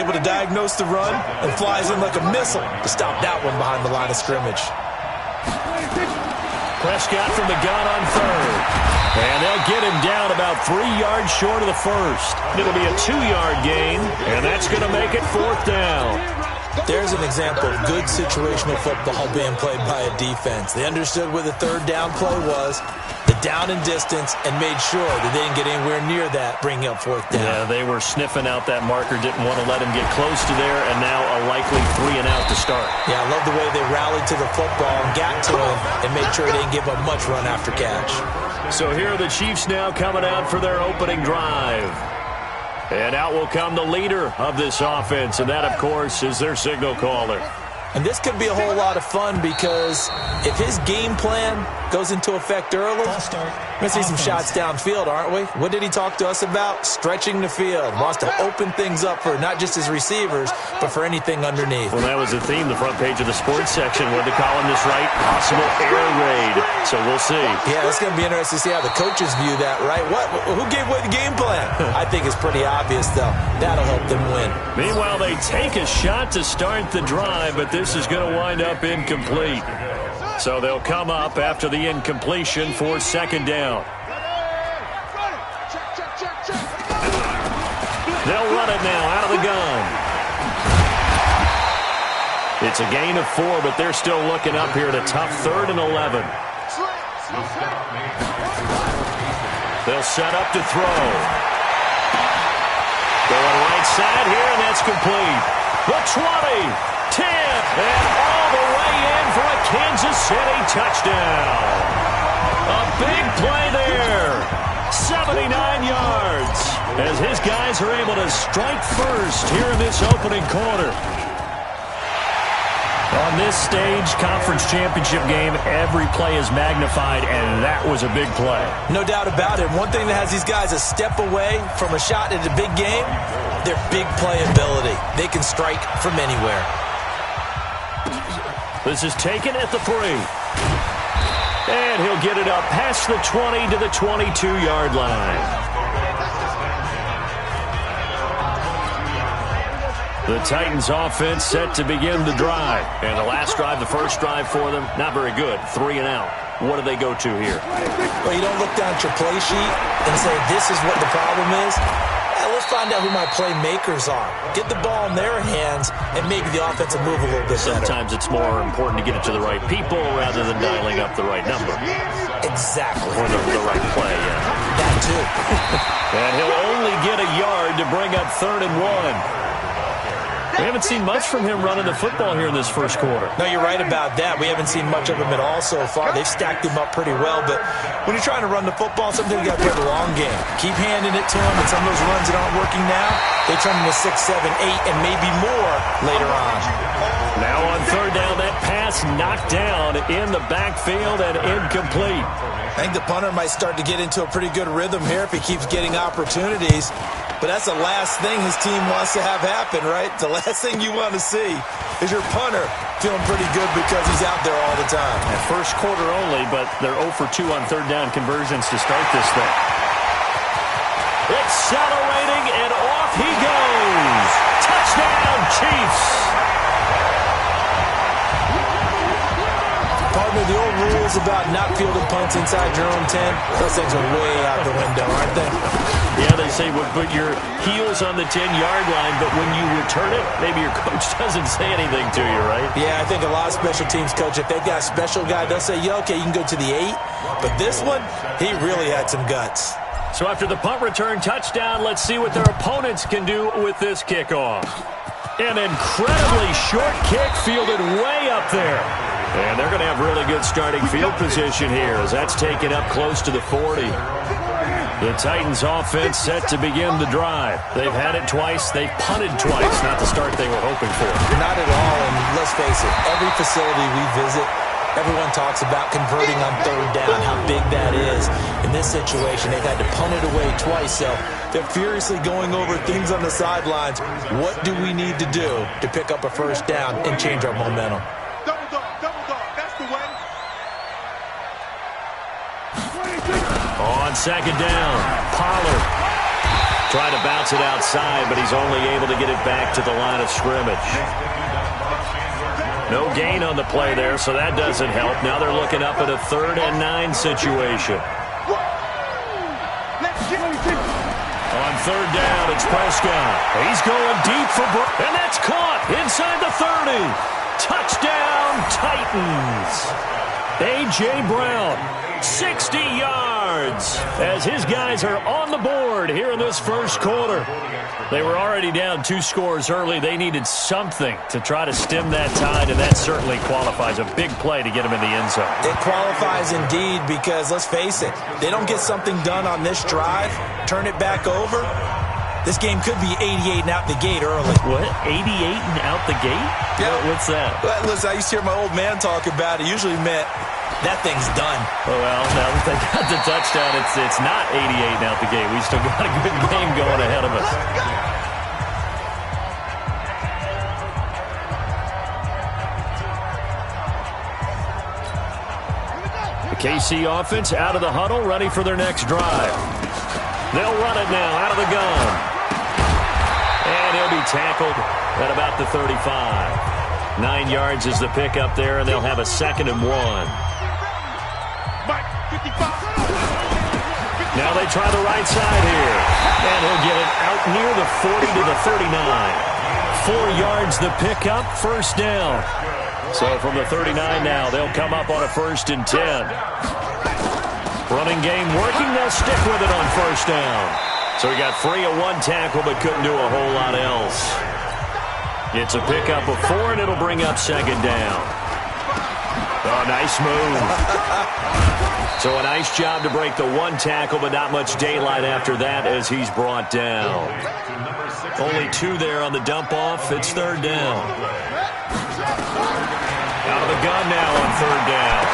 able to diagnose the run and flies in like a missile to stop that one behind the line of scrimmage. Prescott from the gun on third. And they'll get him down about 3 yards short of the first. It'll be a 2-yard gain, and that's going to make it 4th down. There's an example of good situational football being played by a defense. They understood where the 3rd down play was, the down and distance, and made sure that they didn't get anywhere near that, bringing up 4th down. Yeah, they were sniffing out that marker, didn't want to let him get close to there, and now a likely 3 and out to start. Yeah, I love the way they rallied to the football and got to him and made sure they didn't give up much run after catch. So here are the Chiefs now coming out for their opening drive. And out will come the leader of this offense, and that, of course, is their signal caller. And this could be a whole lot of fun because if his game plan goes into effect early, we're going to see some shots downfield, aren't we? What did he talk to us about? Stretching the field. Wants to open things up for not just his receivers, but for anything underneath. Well, that was the theme, the front page of the sports section. What did they call him this right? Possible air raid. So we'll see. Yeah, it's going to be interesting to see how the coaches view that, right? Who gave away the game plan? I think it's pretty obvious, though. That'll help them win. Meanwhile, they take a shot to start the drive, but this is going to wind up incomplete. So they'll come up after the incompletion for 2nd down. They'll run it now out of the gun. It's a gain of 4, but they're still looking up here at a tough 3rd and 11. They'll set up to throw. Going right side here, and that's complete. The 20, 10, and all the way in for a Kansas City touchdown. A big play there. 79 yards. As his guys are able to strike first here in this opening quarter. On this stage, conference championship game, every play is magnified, and that was a big play. No doubt about it. One thing that has these guys a step away from a shot at a big game, their big play ability. They can strike from anywhere. This is taken at the 3. And he'll get it up past the 20 to the 22-yard line. The Titans offense set to begin the drive. And the last drive, the first drive for them, not very good. 3 and out. What do they go to here? Well, you don't look down at your play sheet and say, this is what the problem is. Let's find out who my playmakers are. Get the ball in their hands, and maybe the offense will move a little bit better. Sometimes it's more important to get it to the right people rather than dialing up the right number. Exactly. Or the right play, yeah. That too. And he'll only get a yard to bring up 3rd and 1. We haven't seen much from him running the football here in this first quarter. No, you're right about that. We haven't seen much of him at all so far. They've stacked him up pretty well, but when you're trying to run the football, sometimes you got to play the long game. Keep handing it to him, and some of those runs that aren't working now, they turn into 6, 7, 8, and maybe more later on. Now on 3rd down, that pass knocked down in the backfield and incomplete. I think the punter might start to get into a pretty good rhythm here if he keeps getting opportunities. But that's the last thing his team wants to have happen, right? The last thing you want to see is your punter feeling pretty good because he's out there all the time. And first quarter only, but they're 0 for 2 on 3rd down conversions to start this thing. Accelerating, and off he goes. Touchdown, Chiefs. Partner, the old rules about not fielding punts inside your own 10, those things are way out the window, aren't they? Yeah, they say put your heels on the 10-yard line, but when you return it, maybe your coach doesn't say anything to you, right? Yeah, I think a lot of special teams coach, if they've got a special guy, they'll say, yeah, okay, you can go to the 8. But this one, he really had some guts. So after the punt return touchdown, let's see what their opponents can do with this kickoff. An incredibly short kick fielded way up there. And they're going to have really good starting field position here as that's taken up close to the 40. The Titans offense set to begin the drive. They've had it twice. They've punted twice. Not the start they were hoping for. Not at all, and let's face it, every facility we visit, everyone talks about converting on 3rd down, how big that is. In this situation, they've had to punt it away twice, so they're furiously going over things on the sidelines. What do we need to do to pick up a 1st down and change our momentum? On 2nd down, Pollard. Trying to bounce it outside, but he's only able to get it back to the line of scrimmage. No gain on the play there, so that doesn't help. Now they're looking up at a 3rd and 9 situation. On 3rd down, it's Prescott. He's going deep for and that's caught inside the 30. Touchdown, Titans. A.J. Brown, 60 yards as his guys are on the board here in this first quarter. They were already down 2 scores early. They needed something to try to stem that tide, and that certainly qualifies. A big play to get them in the end zone. It qualifies indeed because, let's face it, they don't get something done on this drive, turn it back over, this game could be 88 and out the gate early. What? 88 and out the gate? Yeah. What's that? Well, listen, I used to hear my old man talk about it. Usually meant that thing's done. Oh, well, now that they got the touchdown, it's not 88 and out the gate. We still got a good game going ahead of us. The KC offense out of the huddle, ready for their next drive. They'll run it now out of the gun. And he'll be tackled at about the 35. 9 yards is the pickup there, and they'll have a 2nd and 1. Now they try the right side here. And he'll get it out near the 40 to the 39. 4 yards the pickup, 1st down. So from the 39 now, they'll come up on a 1st and 10. Running game working, they'll stick with it on 1st down. So he got free of 1 tackle but couldn't do a whole lot else. It's a pickup of 4, and it'll bring up 2nd down. Oh, nice move. So a nice job to break the 1 tackle, but not much daylight after that as he's brought down. Only 2 there on the dump-off. It's 3rd down. Out of the gun now on 3rd down.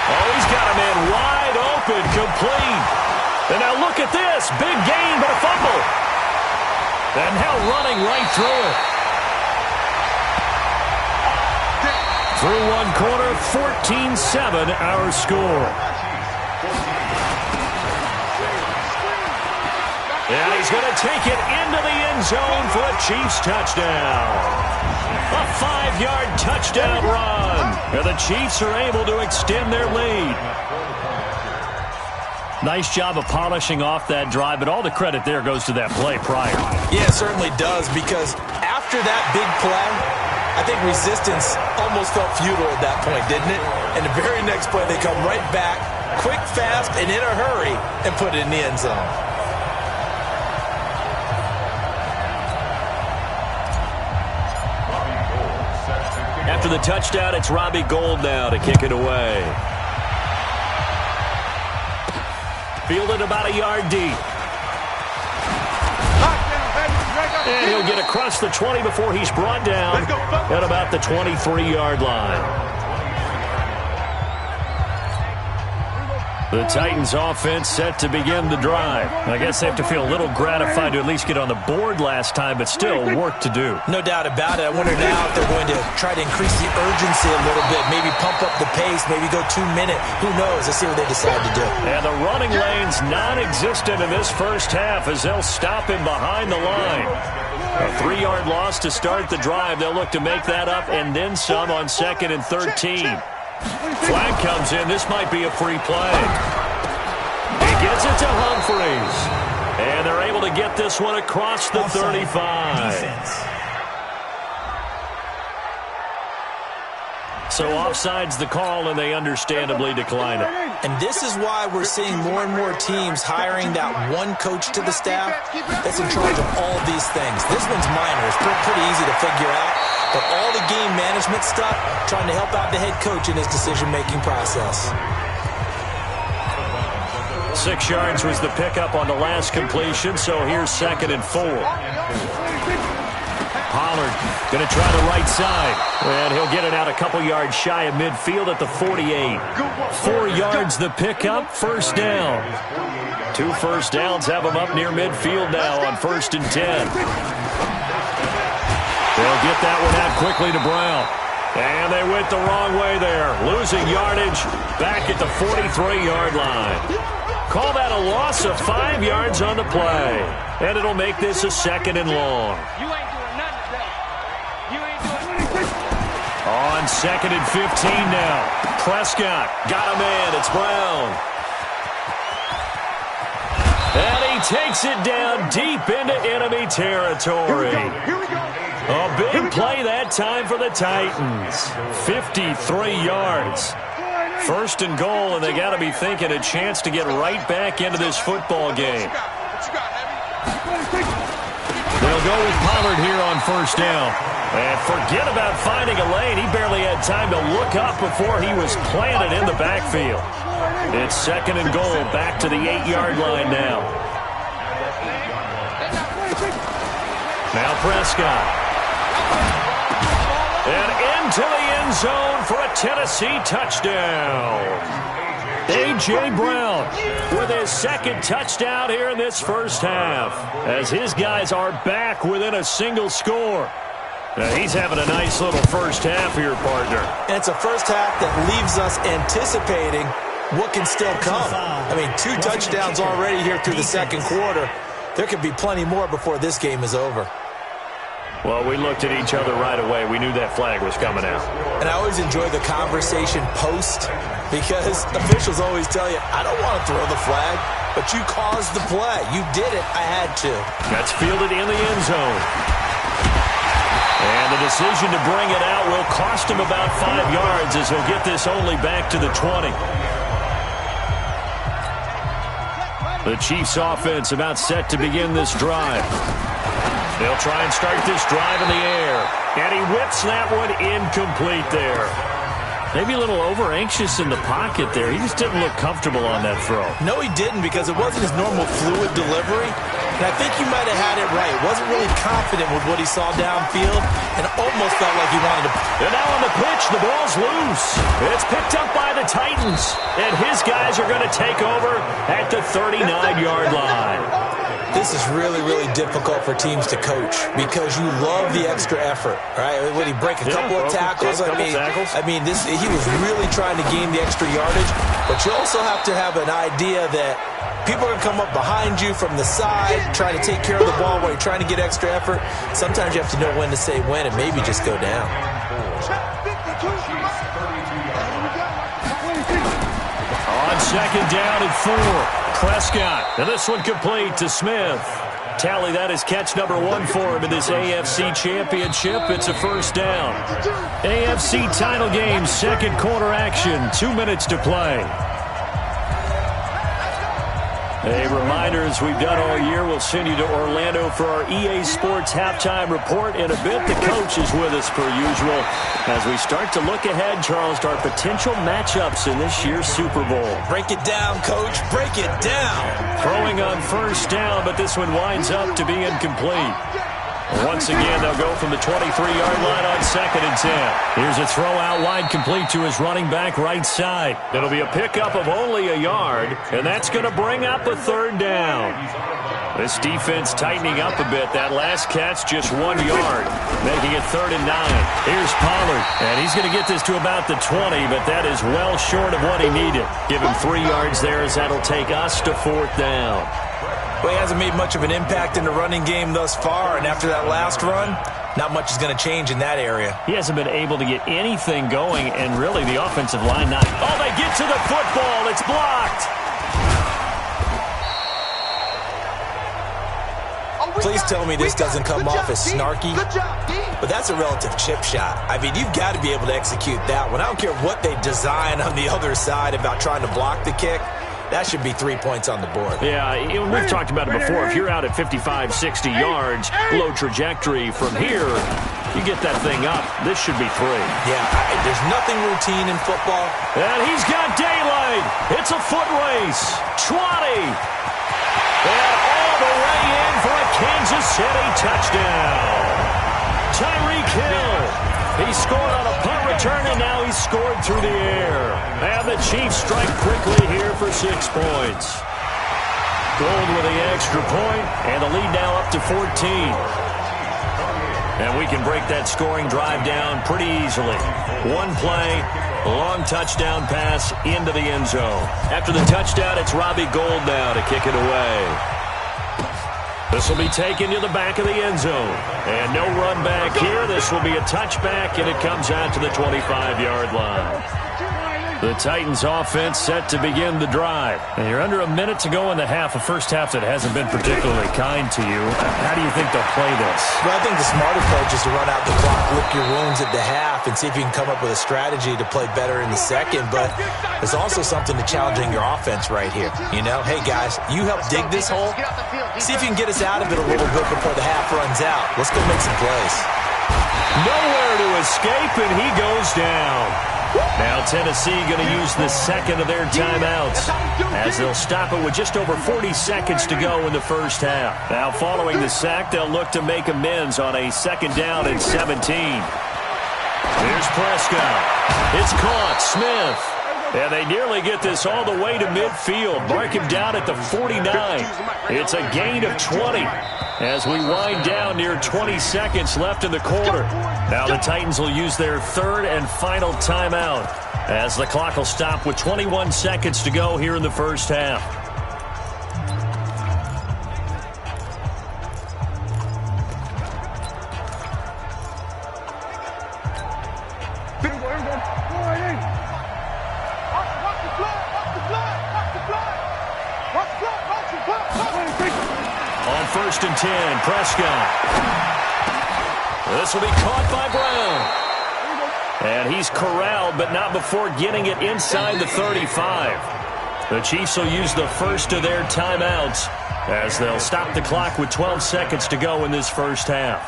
Oh, he's got a man wide open, complete. And now look at this. Big gain, but a fumble. And now running right through it. Through 1 quarter, 14-7 our score. And he's going to take it into the end zone for a Chiefs touchdown. A 5-yard touchdown run. And the Chiefs are able to extend their lead. Nice job of polishing off that drive, but all the credit there goes to that play prior. Yeah, it certainly does, because after that big play, I think resistance almost felt futile at that point, didn't it? And the very next play, they come right back, quick, fast, and in a hurry, and put it in the end zone. After the touchdown, it's Robbie Gould now to kick it away. Fielded about a yard deep. And he'll get across the 20 before he's brought down at about the 23-yard line. The Titans offense set to begin the drive. I guess they have to feel a little gratified to at least get on the board last time, but still work to do. No doubt about it. I wonder now if they're going to try to increase the urgency a little bit, maybe pump up the pace, maybe go 2-minute. Who knows? Let's see what they decide to do. And the running lane's non-existent in this first half as they'll stop him behind the line. A 3-yard loss to start the drive. They'll look to make that up and then some on 2nd and 13. Flag comes in. This might be a free play. He gets it to Humphreys. And they're able to get this one across the 35. So offside's the call, and they understandably decline it. And this is why we're seeing more and more teams hiring that one coach to the staff that's in charge of all these things. This one's minor. It's pretty easy to figure out. But all the game management stuff, trying to help out the head coach in his decision-making process. 6 yards was the pickup on the last completion, so here's 2nd and 4. Pollard going to try the right side, and he'll get it out a couple yards shy of midfield at the 48. 4 yards the pickup, 1st down. 2 first downs have him up near midfield now on 1st and 10. They'll get that one out quickly to Brown. And they went the wrong way there, losing yardage back at the 43-yard line. Call that a loss of 5 yards on the play. And it'll make this a 2nd and long. You ain't doing nothing today. You ain't doing nothing. On 2nd and 15 now. Prescott got a man. It's Brown. And he takes it down deep into enemy territory. Here we go. A big play that time for the Titans. 53 yards. 1st and goal, and they got to be thinking a chance to get right back into this football game. They'll go with Pollard here on 1st down. And forget about finding a lane. He barely had time to look up before he was planted in the backfield. It's 2nd and goal, back to the 8-yard line now. Now Prescott. And into the end zone for a Tennessee touchdown. A.J. Brown with his 2nd touchdown here in this first half, as his guys are back within a single score. Now, he's having a nice little first half here, partner. And it's a first half that leaves us anticipating what can still come. I mean, 2 touchdowns already here through the 2nd quarter. There could be plenty more before this game is over. Well, we looked at each other right away. We knew that flag was coming out. And I always enjoy the conversation post, because officials always tell you, I don't want to throw the flag, but you caused the play. You did it. I had to. That's fielded in the end zone. And the decision to bring it out will cost him about 5 yards, as he'll get this only back to the 20. The Chiefs offense about set to begin this drive. They'll try and start this drive in the air. And he whips that one incomplete there. Maybe a little over-anxious in the pocket there. He just didn't look comfortable on that throw. No, he didn't, because it wasn't his normal fluid delivery. And I think you might have had it right. Wasn't really confident with what he saw downfield, and almost felt like he wanted to. And now on the pitch, the ball's loose. It's picked up by the Titans. And his guys are going to take over at the 39-yard line. This is really, really difficult for teams to coach, because you love the extra effort, right? When he break a couple of tackles, he was really trying to gain the extra yardage, but you also have to have an idea that people are going to come up behind you from the side, trying to take care of the ball while you're trying to get extra effort. Sometimes you have to know when to say when and maybe just go down. On 2nd down and 4. Prescott, and this one complete to Smith. Tally, that is catch number 1 for him in this AFC championship. It's a 1st down. AFC title game, 2nd quarter action, 2 minutes to play. A reminder, as we've done all year, we'll send you to Orlando for our EA Sports halftime report in a bit. The coach is with us per usual as we start to look ahead, Charles, to our potential matchups in this year's Super Bowl. Break it down, Coach. Break it down. Throwing on 1st down, but this one winds up to be incomplete. Once again, they'll go from the 23-yard line on 2nd and 10. Here's a throw out wide, complete to his running back right side. It'll be a pickup of only a yard, and that's going to bring up a 3rd down. This defense tightening up a bit. That last catch, just 1 yard, making it 3rd and 9. Here's Pollard, and he's going to get this to about the 20, but that is well short of what he needed. Give him 3 yards there, as that'll take us to 4th down. Well, he hasn't made much of an impact in the running game thus far, and after that last run, not much is going to change in that area. He hasn't been able to get anything going, and really the offensive line not. Oh, they get to the football. It's blocked. Please tell me this doesn't come off as snarky, but that's a relative chip shot. I mean, you've got to be able to execute that one. I don't care what they design on the other side about trying to block the kick. That should be 3 points on the board. Yeah, we've talked about it before. If you're out at 55, 60 yards, low trajectory from here, you get that thing up, this should be 3. Yeah, there's nothing routine in football. And he's got daylight. It's a foot race. 20. And all the way in for a Kansas City touchdown. Tyreek Hill. He scored on a punt return, and now he's scored through the air. And the Chiefs strike quickly here for 6 points. Gold with the extra point, and the lead now up to 14. And we can break that scoring drive down pretty easily. One play, a long touchdown pass into the end zone. After the touchdown, it's Robbie Gould now to kick it away. This will be taken to the back of the end zone. And no run back here. This will be a touchback, and it comes out to the 25-yard line. The Titans offense set to begin the drive. And you're under a minute to go in the half, a first half that hasn't been particularly kind to you. How do you think they'll play this? Well, I think the smart approach is to run out the clock, lick your wounds at the half, and see if you can come up with a strategy to play better in the second. But there's also something to challenging your offense right here. You know, hey, guys, you help dig this hole. See if you can get us out of it a little bit before the half runs out. Let's go make some plays. Nowhere to escape, and he goes down. Now Tennessee going to use the second of their timeouts as they'll stop it with just over 40 seconds to go in the first half. Now following the sack, they'll look to make amends on a second down and 17. Here's Prescott. It's caught. Smith. And they nearly get this all the way to midfield. Mark him down at the 49. It's a gain of 20 as we wind down near 20 seconds left in the quarter. Now the Titans will use their third and final timeout as the clock will stop with 21 seconds to go here in the first half. On 1st and 10, Prescott. This will be caught by Brown. And he's corralled, but not before getting it inside the 35. The Chiefs will use the first of their timeouts as they'll stop the clock with 12 seconds to go in this first half.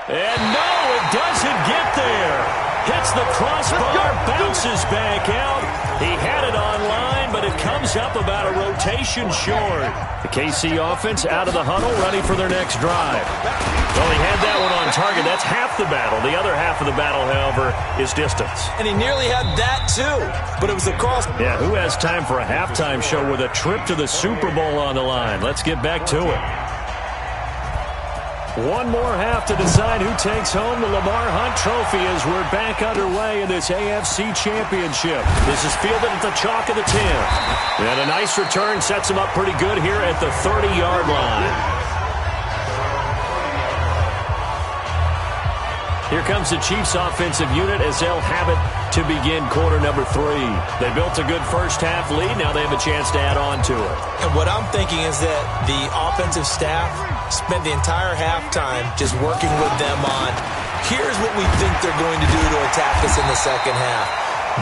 And no, it doesn't get there. Hits the crossbar, bounces back out. He had it online, but it comes up about a rotation short. The KC offense out of the huddle, ready for their next drive. Well, he had that one on target. That's half the battle. The other half of the battle, however, is distance. And he nearly had that, too. But it was a cross. Yeah, who has time for a halftime show with a trip to the Super Bowl on the line? Let's get back to it. One more half to decide who takes home the Lamar Hunt Trophy as we're back underway in this AFC Championship. This is fielded at the chalk of the 10. And a nice return sets him up pretty good here at the 30-yard line. Here comes the Chiefs offensive unit as they'll have it to begin quarter number 3. They built a good first half lead. Now they have a chance to add on to it. And what I'm thinking is that the offensive staff spent the entire halftime just working with them on, here's what we think they're going to do to attack us in the second half.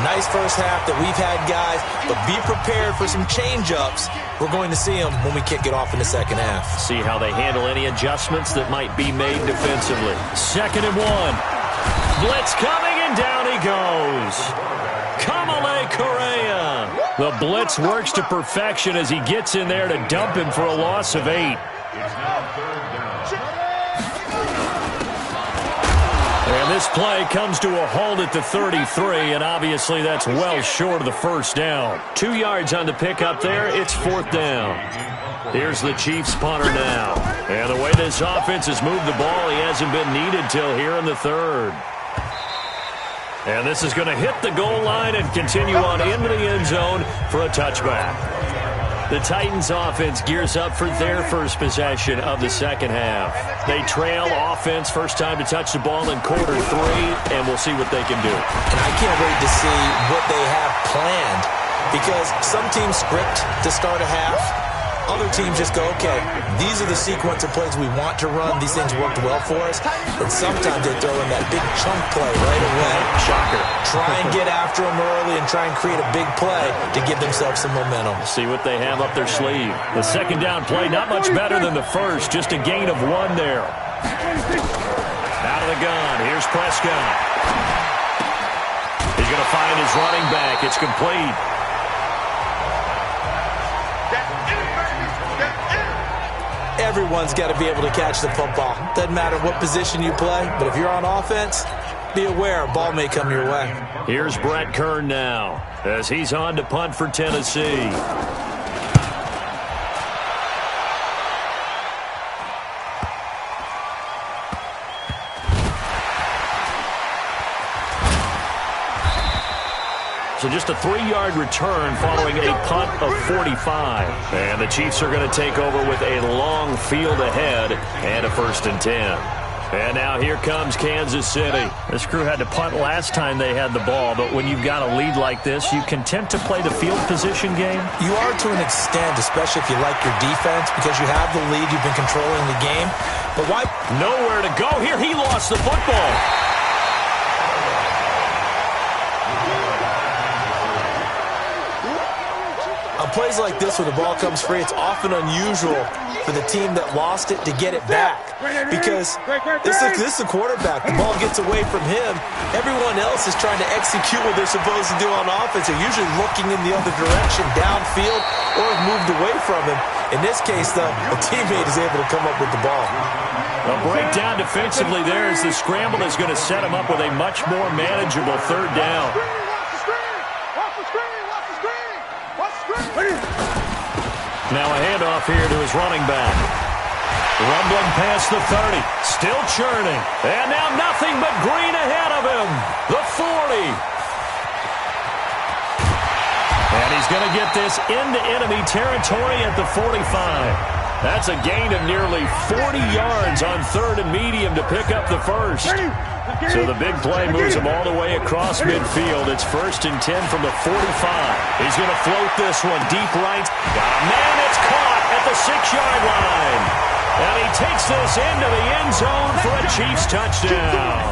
Nice first half that we've had, guys, but be prepared for some change-ups. We're going to see them when we kick it off in the second half. See how they handle any adjustments that might be made defensively. 2nd and 1. Blitz coming, and down he goes. Kamale Correa. The blitz works to perfection as he gets in there to dump him for a loss of 8. And this play comes to a halt at the 33, and obviously that's well short of the first down. 2 yards on the pickup there. It's 4th down. Here's the Chiefs punter now. And the way this offense has moved the ball, he hasn't been needed till here in the 3rd. And this is going to hit the goal line and continue on into the end zone for a touchback. The Titans offense gears up for their first possession of the second half. They trail offense, first time to touch the ball in quarter 3, and we'll see what they can do. And I can't wait to see what they have planned, because some teams script to start a half. Other teams just go, okay, these are the sequence of plays we want to run. These things worked well for us. And sometimes they throw in that big chunk play right away. Shocker. Try and get after them early and try and create a big play to give themselves some momentum. See what they have up their sleeve. The second down play, not much better than the first. Just a gain of 1 there. Out of the gun. Here's Prescott. He's going to find his running back. It's complete. Everyone's got to be able to catch the football. Doesn't matter what position you play, but if you're on offense, be aware a ball may come your way. Here's Brett Kern now as he's on to punt for Tennessee. So just a 3-yard return following a punt of 45. And the Chiefs are going to take over with a long field ahead and a 1st and 10. And now here comes Kansas City. This crew had to punt last time they had the ball, but when you've got a lead like this, you content to play the field position game? You are to an extent, especially if you like your defense, because you have the lead, you've been controlling the game. But why? Nowhere to go here. He lost the football. On plays like this where the ball comes free, it's often unusual for the team that lost it to get it back. Because this is a quarterback. The ball gets away from him. Everyone else is trying to execute what they're supposed to do on offense. They're usually looking in the other direction, downfield, or have moved away from him. In this case, though, a teammate is able to come up with the ball. A breakdown defensively there as the scramble is going to set him up with a much more manageable 3rd down. Now a handoff here to his running back. Rumbling past the 30. Still churning. And now nothing but green ahead of him. The 40. And he's going to get this into enemy territory at the 45. That's a gain of nearly 40 yards on 3rd and medium to pick up the 1st. So the big play moves him all the way across midfield. It's 1st and 10 from the 45. He's going to float this one deep right. Man, it's caught at the 6-yard line. And he takes this into the end zone for a Chiefs touchdown.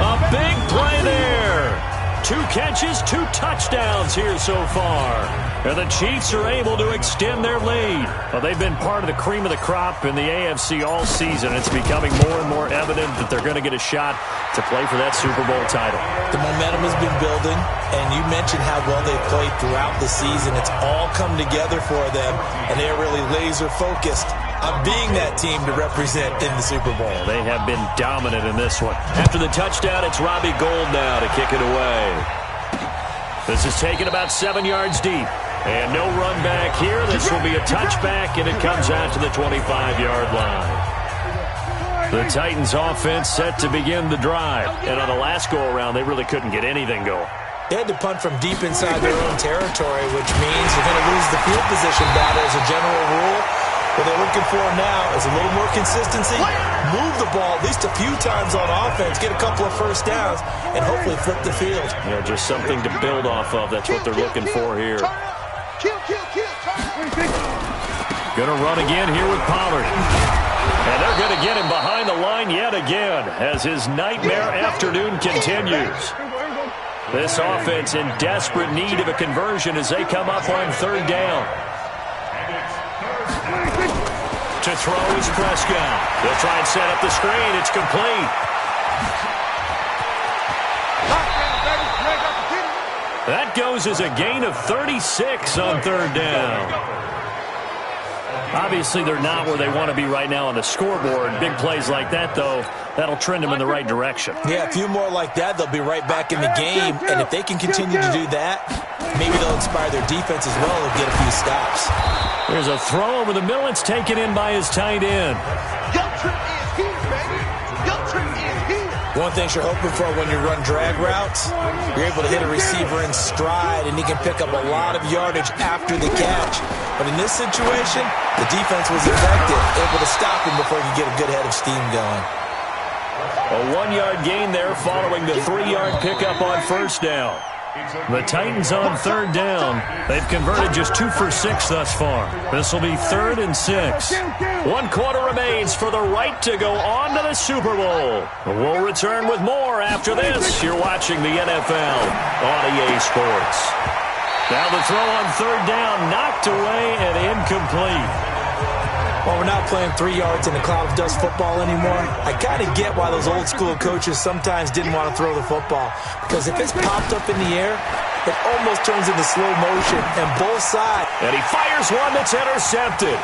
A big play there. 2 catches, 2 touchdowns here so far. And the Chiefs are able to extend their lead. Well, they've been part of the cream of the crop in the AFC all season. It's becoming more and more evident that they're going to get a shot to play for that Super Bowl title. The momentum has been building, and you mentioned how well they've played throughout the season. It's all come together for them, and they're really laser-focused on being that team to represent in the Super Bowl. They have been dominant in this one. After the touchdown, it's Robbie Gould now to kick it away. This is taken about 7 yards deep. And no run back here. This will be a touchback, and it comes out to the 25-yard line. The Titans offense set to begin the drive. And on the last go-around, they really couldn't get anything going. They had to punt from deep inside their own territory, which means you're going to lose the field position battle as a general rule. What they're looking for now is a little more consistency, move the ball at least a few times on offense, get a couple of 1st downs, and hopefully flip the field. Yeah, just something to build off of. That's what they're looking for here. Going to run again here with Pollard. And they're going to get him behind the line yet again as his nightmare afternoon continues. This offense in desperate need of a conversion as they come up on 3rd down. To throw is Prescott. They'll try and set up the screen. It's complete. That goes as a gain of 36 on 3rd down. Obviously, they're not where they want to be right now on the scoreboard. Big plays like that, though, that'll trend them in the right direction. Yeah, a few more like that, they'll be right back in the game. And if they can continue to do that, maybe they'll inspire their defense as well and get a few stops. There's a throw over the middle. It's taken in by his tight end. One thing you're hoping for when you run drag routes, you're able to hit a receiver in stride, and he can pick up a lot of yardage after the catch. But in this situation, the defense was effective, able to stop him before he could get a good head of steam going. A 1-yard gain there following the 3-yard pickup on 1st down. The Titans on 3rd down. They've converted just 2 for 6 thus far. This will be 3rd and 6. 1 quarter remains for the right to go on to the Super Bowl. We'll return with more after this. You're watching the NFL on EA Sports. Now the throw on 3rd down, knocked away and incomplete. Well, we're not playing 3 yards in a cloud of dust football anymore. I kind of get why those old school coaches sometimes didn't want to throw the football. Because if it's popped up in the air, it almost turns into slow motion and both sides. And he fires one that's intercepted.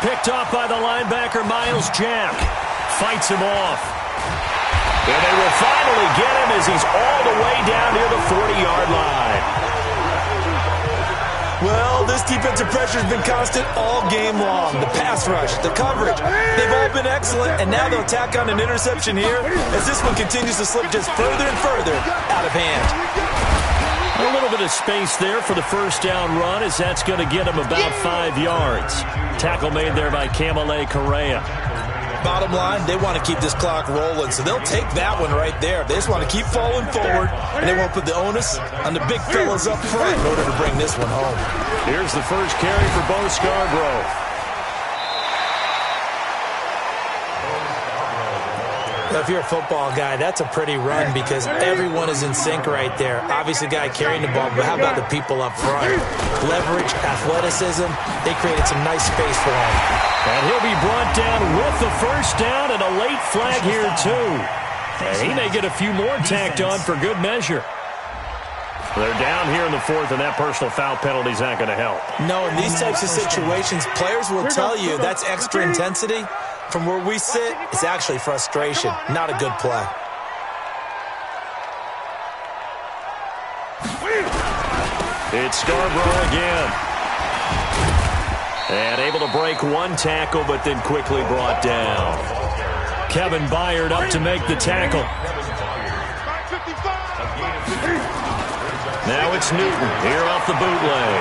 Picked off by the linebacker, Miles Jack. Fights him off. And they will finally get him as he's all the way down near the 40-yard line. Well, this defensive pressure has been constant all game long. The pass rush, the coverage, they've all been excellent, and now they'll tack on an interception here as this one continues to slip just further and further out of hand. A little bit of space there for the first down run, as that's going to get him about 5 yards. Tackle made there by Kamale Correa. Bottom line, they want to keep this clock rolling, so they'll take that one right there. They just want to keep falling forward, and they won't put the onus on the big fellas up front in order to bring this one home. Here's the first carry for Bo Scarborough. If you're a football guy, that's a pretty run because everyone is in sync right there. Obviously, guy carrying the ball, but how about the people up front? Leverage, athleticism, they created some nice space for him. And he'll be brought down with the first down and a late flag here, too. And he may get a few more tacked on for good measure. They're down here in the fourth, and that personal foul penalty is not going to help. No, in these types of situations, players will tell you that's extra intensity. From where we sit, it's actually frustration, not a good play. It's Scarborough again. And able to break one tackle, but then quickly brought down. Kevin Byard up to make the tackle. Now it's Newton here off the bootleg.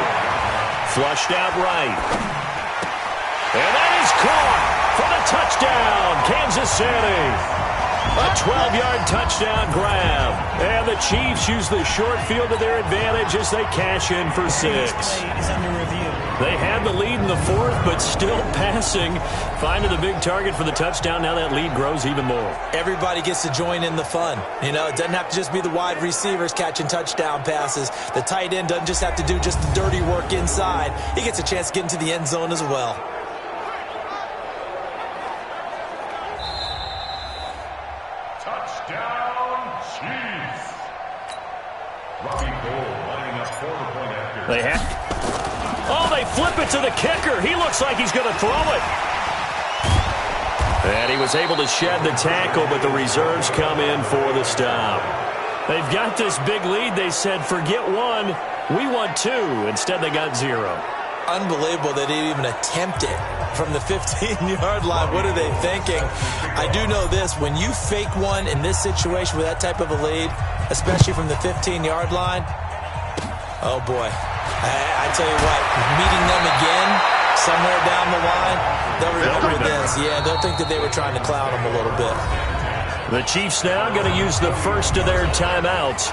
Flushed out right. And that is caught for the touchdown, Kansas City. A 12-yard touchdown grab. And the Chiefs use the short field to their advantage as they cash in for 6. They had the lead in the fourth, but still passing. Finding the big target for the touchdown. Now that lead grows even more. Everybody gets to join in the fun. You know, it doesn't have to just be the wide receivers catching touchdown passes. The tight end doesn't just have to do just the dirty work inside. He gets a chance to get into the end zone as well. They flip it to the kicker. He looks like he's going to throw it. And he was able to shed the tackle, but the reserves come in for the stop. They've got this big lead. They said, forget one, we want 2. Instead, they got 0. Unbelievable that they even attempt it from the 15-yard line. What are they thinking? I do know this. When you fake one in this situation with that type of a lead, especially from the 15-yard line, oh, boy. I tell you what, meeting them again somewhere down the line, they'll remember this. Yeah, they'll think that they were trying to clown them a little bit. The Chiefs now going to use the first of their timeouts.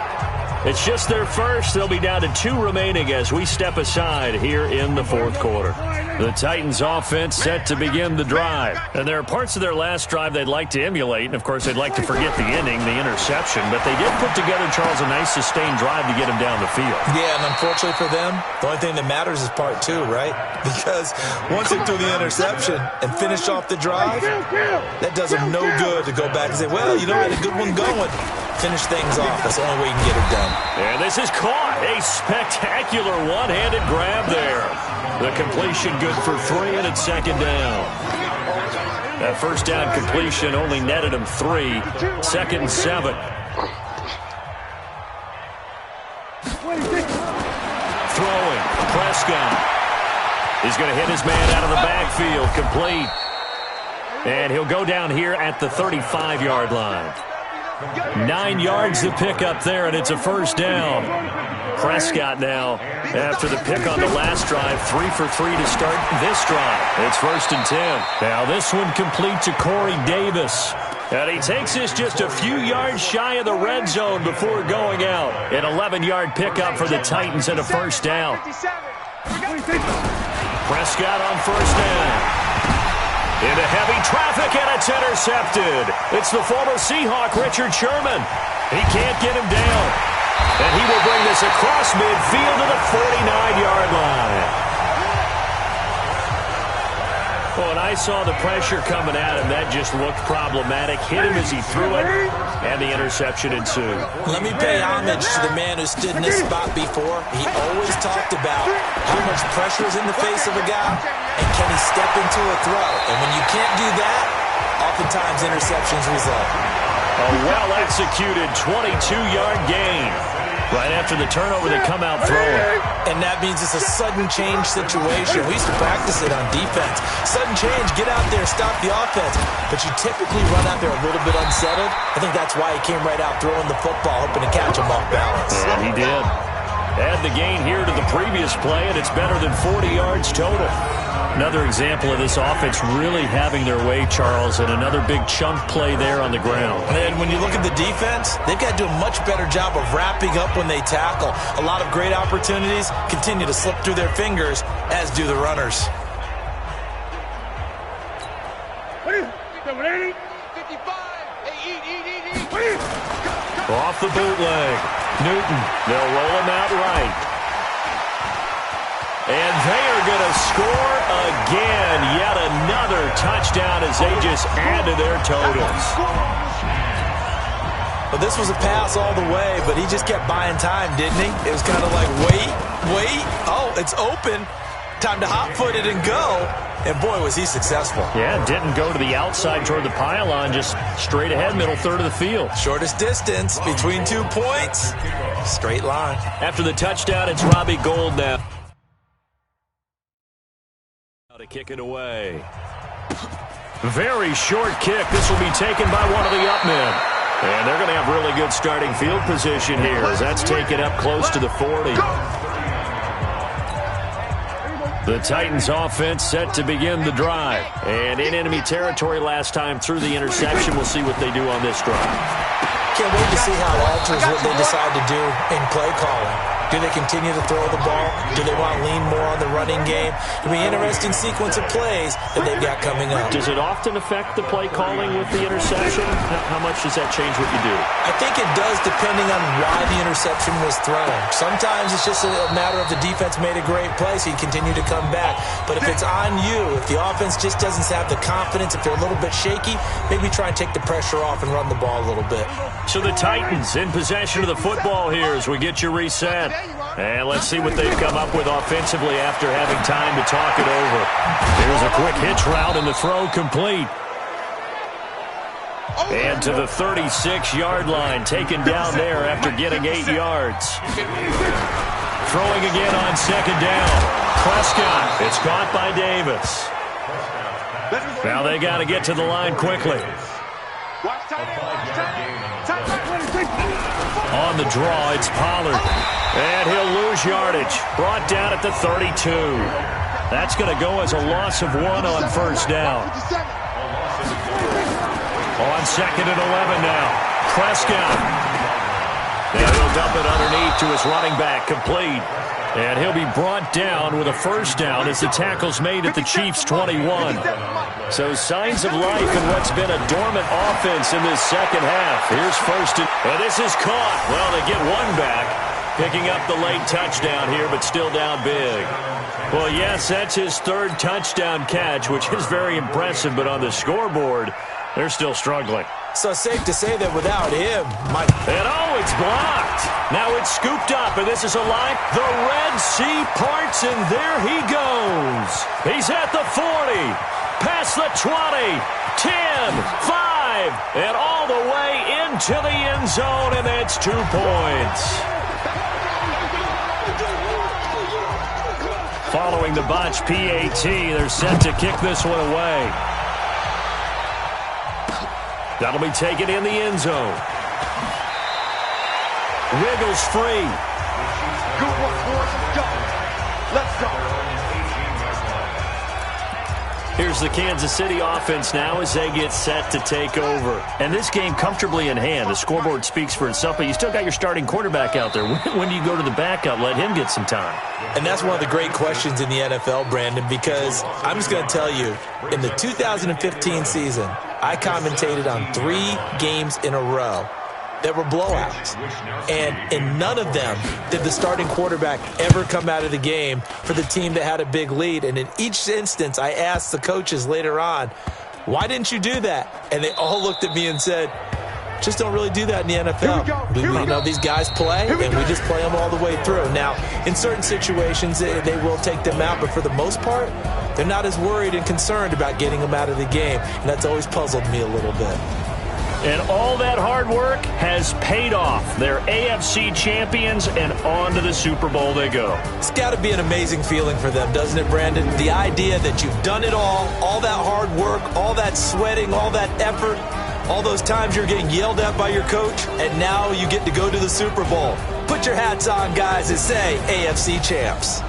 It's just their first. They'll be down to 2 remaining as we step aside here in the fourth quarter. The Titans offense set to begin the drive. And there are parts of their last drive they'd like to emulate. And, of course, they'd like to forget the inning, the interception. But they did put together, Charles, a nice sustained drive to get him down the field. Yeah, and unfortunately for them, the only thing that matters is part 2, right? Because once they threw the interception and finished off the drive, that does them no good to go back and say, well, you know, we had a good one going. Finish things off. That's the only way you can get it done. And this is caught. A spectacular one-handed grab there. The completion good for 3, and it's second down. That first down completion only netted him 3. Second and 7. Throwing. Prescott. He's going to hit his man out of the backfield. Complete. And he'll go down here at the 35-yard line. 9 yards to pick up there, and it's a first down. Prescott now, after the pick on the last drive, 3 for 3 to start this drive. It's first and 10. Now this one complete to Corey Davis. And he takes this just a few yards shy of the red zone before going out. An 11-yard pickup for the Titans and a first down. Prescott on first down. Into heavy traffic, and it's intercepted. It's the former Seahawk, Richard Sherman. He can't get him down. And he will bring this across midfield to the 49-yard line. Well, and I saw the pressure coming at him. That just looked problematic. Hit him as he threw it, and the interception ensued. Let me pay homage to the man who stood in this spot before. He always talked about how much pressure is in the face of a guy, and can he step into a throw. And when you can't do that, oftentimes interceptions result. A well-executed 22-yard gain. Right after the turnover, they come out throwing. And that means it's a sudden change situation. We used to practice it on defense. Sudden change, get out there, stop the offense. But you typically run out there a little bit unsettled. I think that's why he came right out throwing the football, hoping to catch him off balance. And he did. Add the gain here to the previous play, and it's better than 40 yards total. Another example of this offense really having their way, Charles, and another big chunk play there on the ground. And when you look at the defense, they've got to do a much better job of wrapping up when they tackle. A lot of great opportunities continue to slip through their fingers, as do the runners. Off the bootleg. Newton, they'll roll him out right. And they are going to score again. Yet another touchdown as they just add to their totals. Well, this was a pass all the way, but he just kept buying time, didn't he? It was kind of like, wait. Oh, it's open. Time to hot-foot it and go. And, boy, was he successful. Yeah, didn't go to the outside toward the pylon, just straight ahead, middle third of the field. Shortest distance between 2 points. Straight line. After the touchdown, it's Robbie Gould now to kick it away. Very short kick. This will be taken by one of the up men. And they're going to have really good starting field position here as that's taken up close to the 40. The Titans offense set to begin the drive. And in enemy territory last time through the interception. We'll see what they do on this drive. Can't wait to see how it alters what they decide to do in play calling. Do they continue to throw the ball? Do they want to lean more on the running game? It'll be an interesting sequence of plays that they've got coming up. Does it often affect the play calling with the interception? How much does that change what you do? I think it does depending on why the interception was thrown. Sometimes it's just a matter of the defense made a great play, so you continue to come back. But if it's on you, if the offense just doesn't have the confidence, if they're a little bit shaky, maybe try and take the pressure off and run the ball a little bit. So the Titans in possession of the football here as we get you reset. And let's see what they've come up with offensively after having time to talk it over. Here's a quick hitch route and the throw complete. And to the 36-yard line, taken down there after getting 8 yards. Throwing again on second down. Prescott, it's caught by Davis. Now they got to get to the line quickly. On the draw, it's Pollard. And he'll lose yardage. Brought down at the 32. That's going to go as a loss of 1 on first down. On second and 11 now. Prescott. And he'll dump it underneath to his running back, complete. And he'll be brought down with a first down as the tackle's made at the Chiefs' 21. So signs of life in what's been a dormant offense in this second half. Here's first and this is caught. Well, they get one back, picking up the late touchdown here, but still down big. Well, yes, that's his third touchdown catch, which is very impressive, but on the scoreboard, they're still struggling. So it's safe to say that without him, And it's blocked. Now it's scooped up, and this is a line. The Red Sea parts, and there he goes. He's at the 40, past the 20, 10, 5, and all the way into the end zone, and that's 2 points. Following the botch PAT, they're set to kick this one away. That'll be taken in the end zone. Wiggles free. Good work, boys. Let's go. Here's the Kansas City offense now as they get set to take over. And this game comfortably in hand. The scoreboard speaks for itself, but you still got your starting quarterback out there. When do you go to the backup, let him get some time? And that's one of the great questions in the NFL, Brandon, because I'm just going to tell you, in the 2015 season, I commentated on 3 games in a row that were blowouts. And in none of them did the starting quarterback ever come out of the game for the team that had a big lead. And in each instance, I asked the coaches later on, why didn't you do that? And they all looked at me and said, just don't really do that in the NFL. You know, these guys play, and we just play them all the way through. Now, in certain situations, they will take them out, but for the most part, they're not as worried and concerned about getting them out of the game, and that's always puzzled me a little bit. And all that hard work has paid off. They're AFC champions, and on to the Super Bowl they go. It's got to be an amazing feeling for them, doesn't it, Brandon? The idea that you've done it all that hard work, all that sweating, all that effort, All those times you're getting yelled at by your coach, and now you get to go to the Super Bowl. Put your hats on, guys, and say AFC champs.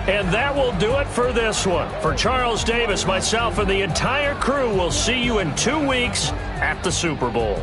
And that will do it for this one. For Charles Davis, myself, and the entire crew, we'll see you in 2 weeks at the Super Bowl.